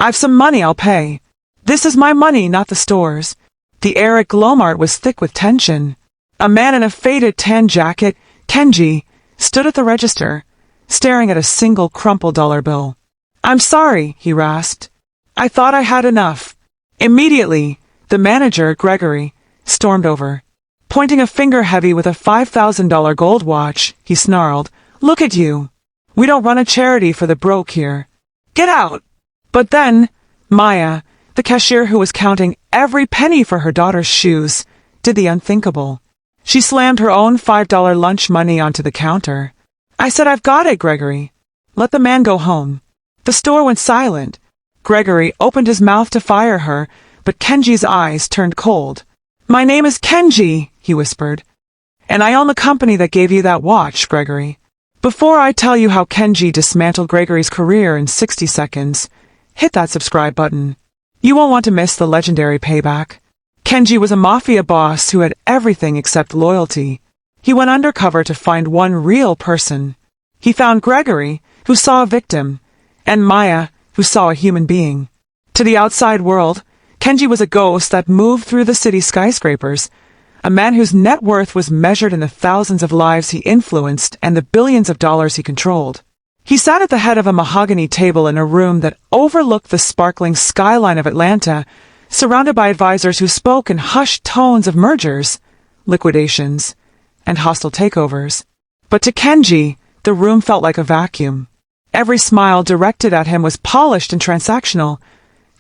I've some money, I'll pay. This is my money, not the store's. The air at Glomart was thick with tension. A man in a faded tan jacket, Kenji, stood at the register, staring at a single crumpled dollar bill. I'm sorry, he rasped. I thought I had enough. Immediately, the manager, Gregory, stormed over. Pointing a finger heavy with a $5,000 gold watch, he snarled, Look at you. We don't run a charity for the broke here. Get out! But then, Maya, the cashier who was counting every penny for her daughter's shoes, did the unthinkable. She slammed her own $5 lunch money onto the counter. I said, I've got it, Gregory. Let the man go home. The store went silent. Gregory opened his mouth to fire her, but Kenji's eyes turned cold. My name is Kenji, he whispered. And I own the company that gave you that watch, Gregory. Before I tell you how Kenji dismantled Gregory's career in 60 seconds, hit that subscribe button. You won't want to miss the legendary payback. Kenji was a mafia boss who had everything except loyalty. He went undercover to find one real person. He found Gregory, who saw a victim, and Maya, who saw a human being. To the outside world, Kenji was a ghost that moved through the city skyscrapers, a man whose net worth was measured in the thousands of lives he influenced and the billions of dollars he controlled. He sat at the head of a mahogany table in a room that overlooked the sparkling skyline of Atlanta, surrounded by advisors who spoke in hushed tones of mergers, liquidations, and hostile takeovers. But to Kenji, the room felt like a vacuum. Every smile directed at him was polished and transactional.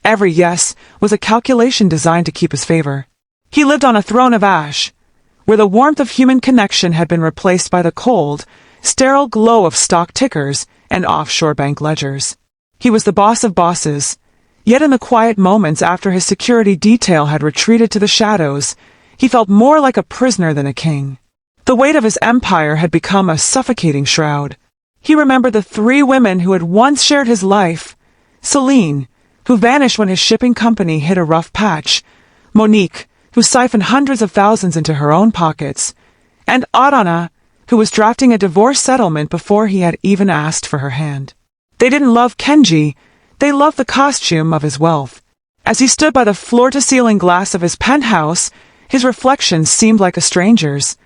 Every yes was a calculation designed to keep his favor. He lived on a throne of ash, where the warmth of human connection had been replaced by the cold, sterile glow of stock tickers and offshore bank ledgers. He was the boss of bosses, yet in the quiet moments after his security detail had retreated to the shadows, he felt more like a prisoner than a king. The weight of his empire had become a suffocating shroud. He remembered the 3 women who had once shared his life: Celine, who vanished when his shipping company hit a rough patch; Monique, who siphoned hundreds of thousands into her own pockets; and Adana, who was drafting a divorce settlement before he had even asked for her hand. They didn't love Kenji, they loved the costume of his wealth. As he stood by the floor-to-ceiling glass of his penthouse, his reflection seemed like a stranger's,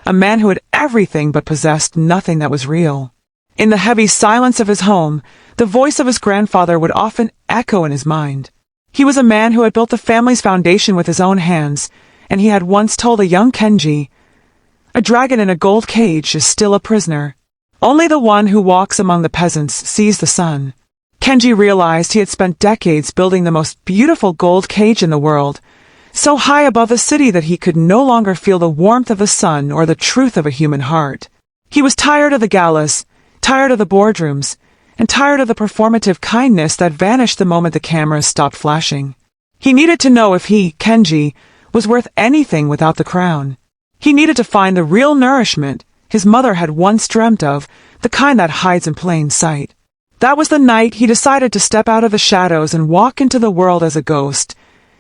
a man who had everything but possessed nothing that was real. In the heavy silence of his home, the voice of his grandfather would often echo in his mind. He was a man who had built the family's foundation with his own hands, and he had once told a young Kenji, "A dragon in a gold cage is still a prisoner. Only the one who walks among the peasants sees the sun." Kenji realized he had spent decades building the most beautiful gold cage in the world, so high above the city that he could no longer feel the warmth of the sun or the truth of a human heart. He was tired of the galas, tired of the boardrooms, and tired of the performative kindness that vanished the moment the cameras stopped flashing. He needed to know if he, Kenji, was worth anything without the crown. He needed to find the real nourishment his mother had once dreamt of, the kind that hides in plain sight. That was the night he decided to step out of the shadows and walk into the world as a ghost,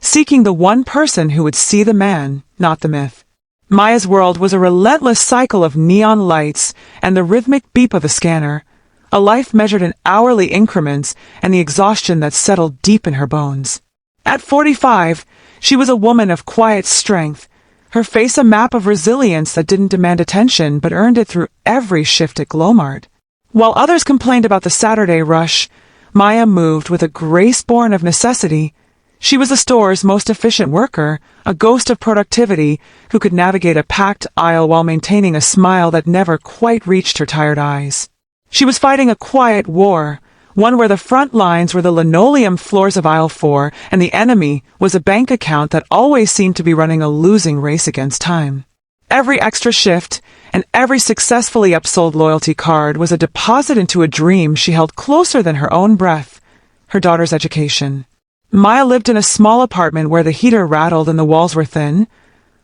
seeking the one person who would see the man, not the myth. Maya's world was a relentless cycle of neon lights and the rhythmic beep of a scanner, a life measured in hourly increments and the exhaustion that settled deep in her bones. At 45, she was a woman of quiet strength, her face a map of resilience that didn't demand attention but earned it through every shift at Glomart. While others complained about the Saturday rush, Maya moved with a grace born of necessity. She was the store's most efficient worker, a ghost of productivity who could navigate a packed aisle while maintaining a smile that never quite reached her tired eyes. She was fighting a quiet war, one where the front lines were the linoleum floors of aisle 4 and the enemy was a bank account that always seemed to be running a losing race against time. Every extra shift and every successfully upsold loyalty card was a deposit into a dream she held closer than her own breath, her daughter's education. Maya lived in a small apartment where the heater rattled and the walls were thin,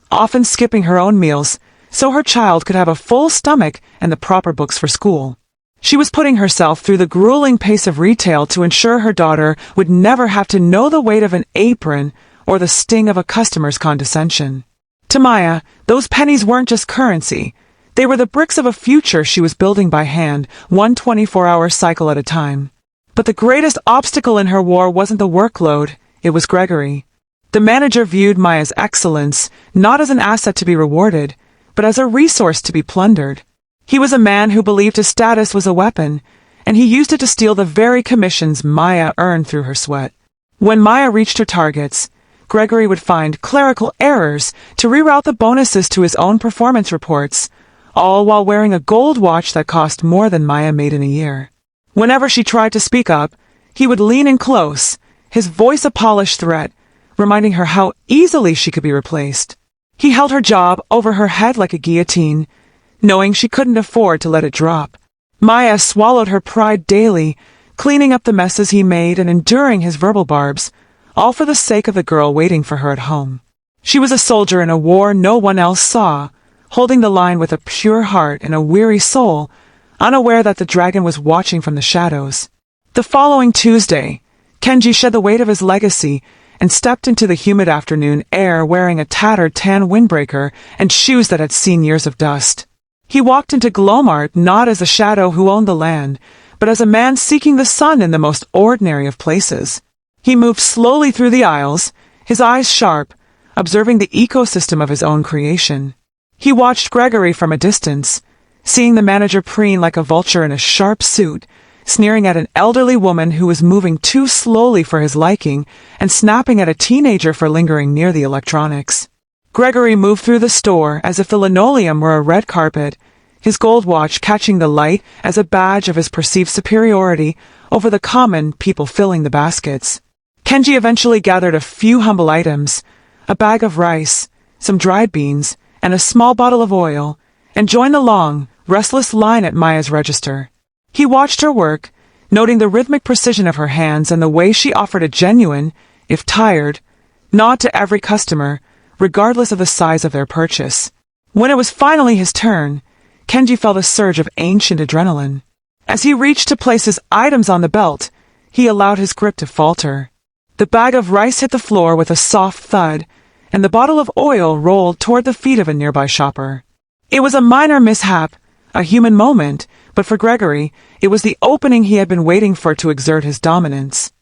often skipping her own meals so her child could have a full stomach and the proper books for school. She was putting herself through the grueling pace of retail to ensure her daughter would never have to know the weight of an apron or the sting of a customer's condescension. To Maya, those pennies weren't just currency. They were the bricks of a future she was building by hand, one 24-hour cycle at a time. But the greatest obstacle in her war wasn't the workload, it was Gregory. The manager viewed Maya's excellence not as an asset to be rewarded, but as a resource to be plundered. He was a man who believed his status was a weapon, and he used it to steal the very commissions Maya earned through her sweat. When Maya reached her targets, Gregory would find clerical errors to reroute the bonuses to his own performance reports, all while wearing a gold watch that cost more than Maya made in a year. Whenever she tried to speak up, he would lean in close, his voice a polished threat, reminding her how easily she could be replaced. He held her job over her head like a guillotine, knowing she couldn't afford to let it drop. Maya swallowed her pride daily, cleaning up the messes he made and enduring his verbal barbs, all for the sake of the girl waiting for her at home. She was a soldier in a war no one else saw, holding the line with a pure heart and a weary soul, unaware that the dragon was watching from the shadows. The following Tuesday, Kenji shed the weight of his legacy and stepped into the humid afternoon air wearing a tattered tan windbreaker and shoes that had seen years of dust. He walked into Glomart not as a shadow who owned the land, but as a man seeking the sun in the most ordinary of places. He moved slowly through the aisles, his eyes sharp, observing the ecosystem of his own creation. He watched Gregory from a distance, seeing the manager preen like a vulture in a sharp suit, sneering at an elderly woman who was moving too slowly for his liking and snapping at a teenager for lingering near the electronics. Gregory moved through the store as if the linoleum were a red carpet, his gold watch catching the light as a badge of his perceived superiority over the common people filling the baskets. Kenji eventually gathered a few humble items, a bag of rice, some dried beans, and a small bottle of oil, and joined the long, restless line at Maya's register. He watched her work, noting the rhythmic precision of her hands and the way she offered a genuine, if tired, nod to every customer, regardless of the size of their purchase. When it was finally his turn, Kenji felt a surge of ancient adrenaline. As he reached to place his items on the belt, he allowed his grip to falter. The bag of rice hit the floor with a soft thud, and the bottle of oil rolled toward the feet of a nearby shopper. It was a minor mishap, a human moment, but for Gregory, it was the opening he had been waiting for to exert his dominance.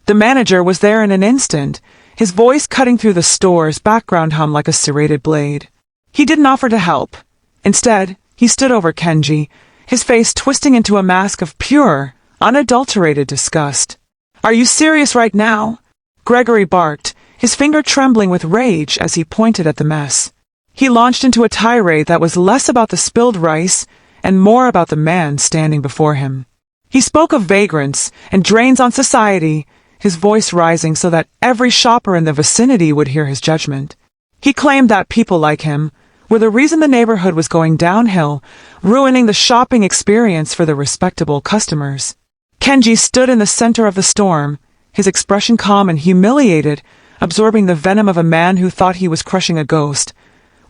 The manager was there in an instant, his voice cutting through the store's background hum like a serrated blade. He didn't offer to help. Instead, he stood over Kenji, his face twisting into a mask of pure, unadulterated disgust. "Are you serious right now?" Gregory barked, his finger trembling with rage as he pointed at the mess. He launched into a tirade that was less about the spilled rice and more about the man standing before him. He spoke of vagrants and drains on society, his voice rising so that every shopper in the vicinity would hear his judgment. He claimed that people like him were the reason the neighborhood was going downhill, ruining the shopping experience for the respectable customers. Kenji stood in the center of the storm, his expression calm and humiliated, absorbing the venom of a man who thought he was crushing a ghost,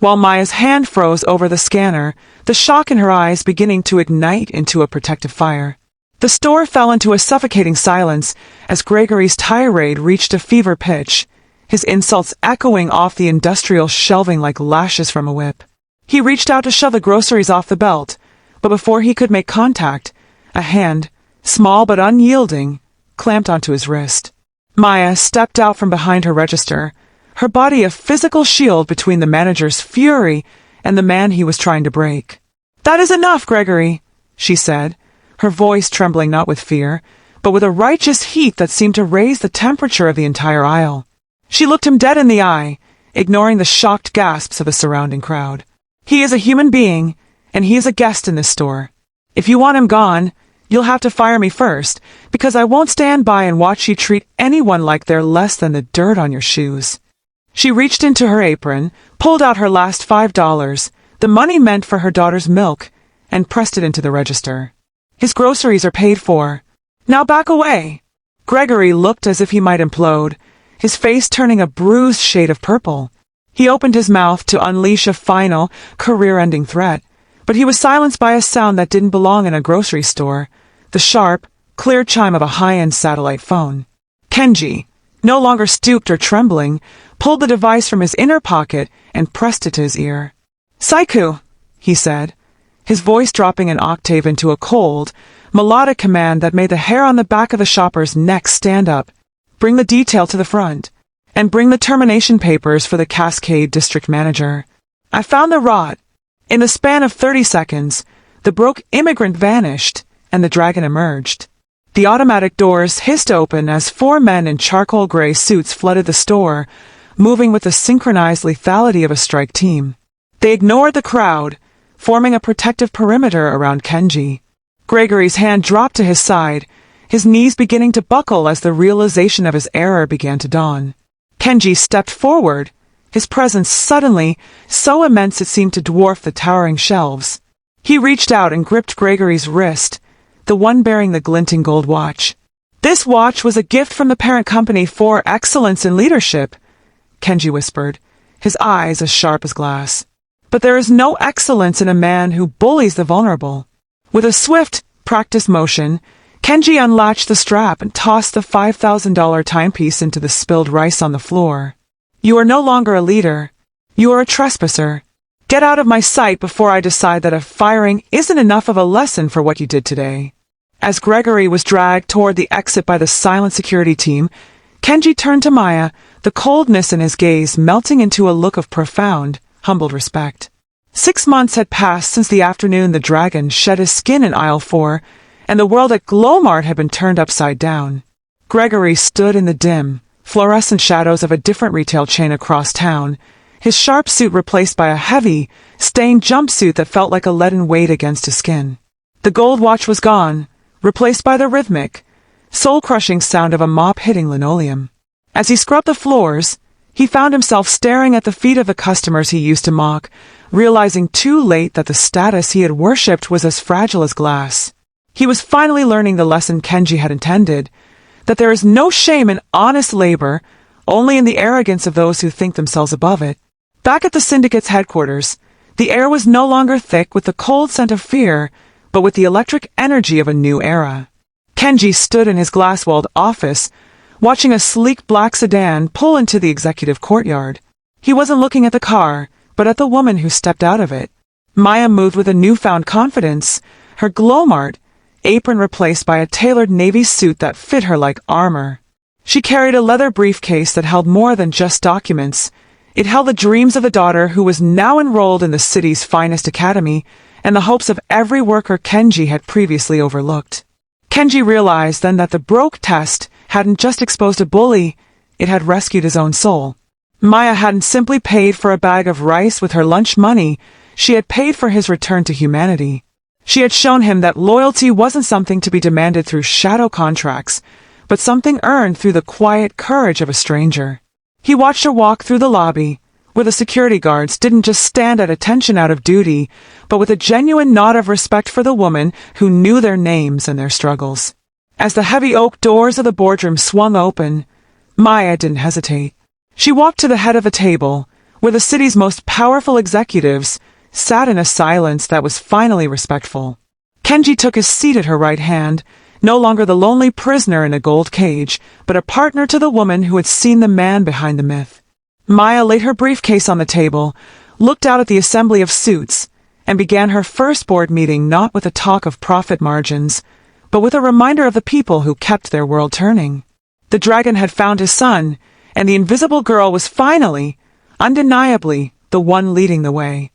while Maya's hand froze over the scanner, the shock in her eyes beginning to ignite into a protective fire. The store fell into a suffocating silence as Gregory's tirade reached a fever pitch, his insults echoing off the industrial shelving like lashes from a whip. He reached out to shove the groceries off the belt, but before he could make contact, a hand, small but unyielding, clamped onto his wrist. Maya stepped out from behind her register, her body a physical shield between the manager's fury and the man he was trying to break. "That is enough, Gregory," she said, her voice trembling not with fear, but with a righteous heat that seemed to raise the temperature of the entire aisle. She looked him dead in the eye, ignoring the shocked gasps of the surrounding crowd. "He is a human being, and he is a guest in this store. If you want him gone, you'll have to fire me first, because I won't stand by and watch you treat anyone like they're less than the dirt on your shoes." She reached into her apron, pulled out her last $5, the money meant for her daughter's milk, and pressed it into the register. "His groceries are paid for. Now back away." Gregory looked as if he might implode, his face turning a bruised shade of purple. He opened his mouth to unleash a final, career-ending threat, but he was silenced by a sound that didn't belong in a grocery store, the sharp, clear chime of a high-end satellite phone. Kenji, no longer stooped or trembling, pulled the device from his inner pocket and pressed it to his ear. "Saiku," he said, his voice dropping an octave into a cold, melodic command that made the hair on the back of the shopper's neck stand up. Bring the detail to the front. And bring the termination papers for the Cascade district manager. I found the rot. In the span of 30 seconds, the broke immigrant vanished, and the dragon emerged. The automatic doors hissed open as 4 men in charcoal gray suits flooded the store, moving with the synchronized lethality of a strike team. They ignored the crowd, forming a protective perimeter around Kenji. Gregory's hand dropped to his side, his knees beginning to buckle as the realization of his error began to dawn. Kenji stepped forward, his presence suddenly so immense it seemed to dwarf the towering shelves. He reached out and gripped Gregory's wrist, the one bearing the glinting gold watch. This watch was a gift from the parent company for excellence in leadership, Kenji whispered, his eyes as sharp as glass. But there is no excellence in a man who bullies the vulnerable. With a swift, practiced motion, Kenji unlatched the strap and tossed the $5,000 timepiece into the spilled rice on the floor. You are no longer a leader. You are a trespasser. Get out of my sight before I decide that a firing isn't enough of a lesson for what you did today. As Gregory was dragged toward the exit by the silent security team, Kenji turned to Maya, the coldness in his gaze melting into a look of profound, humbled respect. 6 months had passed since the afternoon the dragon shed his skin in aisle 4, and the world at Glomart had been turned upside down. Gregory stood in the dim, fluorescent shadows of a different retail chain across town, his sharp suit replaced by a heavy, stained jumpsuit that felt like a leaden weight against his skin. The gold watch was gone, replaced by the rhythmic, soul-crushing sound of a mop hitting linoleum. As he scrubbed the floors, he found himself staring at the feet of the customers he used to mock, realizing too late that the status he had worshipped was as fragile as glass. He was finally learning the lesson Kenji had intended, that there is no shame in honest labor, only in the arrogance of those who think themselves above it. Back at the syndicate's headquarters, the air was no longer thick with the cold scent of fear, but with the electric energy of a new era. Kenji stood in his glass-walled office, watching a sleek black sedan pull into the executive courtyard. He wasn't looking at the car, but at the woman who stepped out of it. Maya moved with a newfound confidence, her Glomart apron replaced by a tailored navy suit that fit her like armor. She carried a leather briefcase that held more than just documents. It held the dreams of a daughter who was now enrolled in the city's finest academy, and the hopes of every worker Kenji had previously overlooked. Kenji realized then that the broke test hadn't just exposed a bully, it had rescued his own soul. Maya hadn't simply paid for a bag of rice with her lunch money, she had paid for his return to humanity. She had shown him that loyalty wasn't something to be demanded through shadow contracts, but something earned through the quiet courage of a stranger. He watched her walk through the lobby, where the security guards didn't just stand at attention out of duty, but with a genuine nod of respect for the woman who knew their names and their struggles. As the heavy oak doors of the boardroom swung open, Maya didn't hesitate. She walked to the head of a table, where the city's most powerful executives sat in a silence that was finally respectful. Kenji took his seat at her right hand, no longer the lonely prisoner in a gold cage, but a partner to the woman who had seen the man behind the myth. Maya laid her briefcase on the table, looked out at the assembly of suits, and began her first board meeting not with a talk of profit margins, but with a reminder of the people who kept their world turning. The dragon had found his son, and the invisible girl was finally, undeniably, the one leading the way.